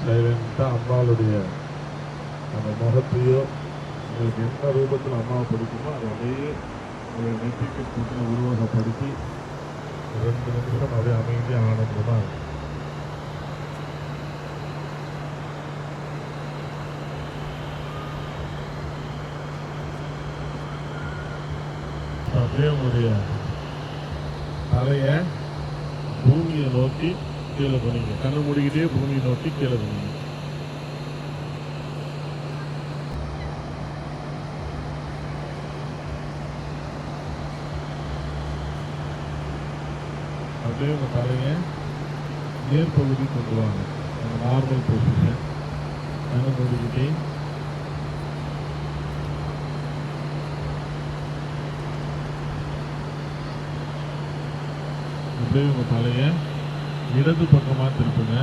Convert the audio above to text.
சைலண்டாக அம்மாவுடைய அந்த முகத்தையோ உங்களுக்கு என்ன ரூபத்தில் அம்மாவை பிடிக்குமோ அதை அப்படியே உங்கள் நெற்றிக்கு கூட்டின உருவகப்படுத்தி 2 நிமிஷம் அப்படியே அமைதியாக ஆனந்தமாக இருக்கும். அப்படியே உங்களுடைய தலையை பூமியை நோக்கி கீழே போனீங்க. கண்ணை மூடிக்கிட்டே பூமியை நோக்கி கீழே போனீங்க. அப்படியே உங்க தலையை நேர்பகுதி கொண்டு வாங்க. Normal position. கண்ணை மூடிக்கிட்டே அப்படியே உங்க தலையை இடது பக்கமாக திருப்புங்க.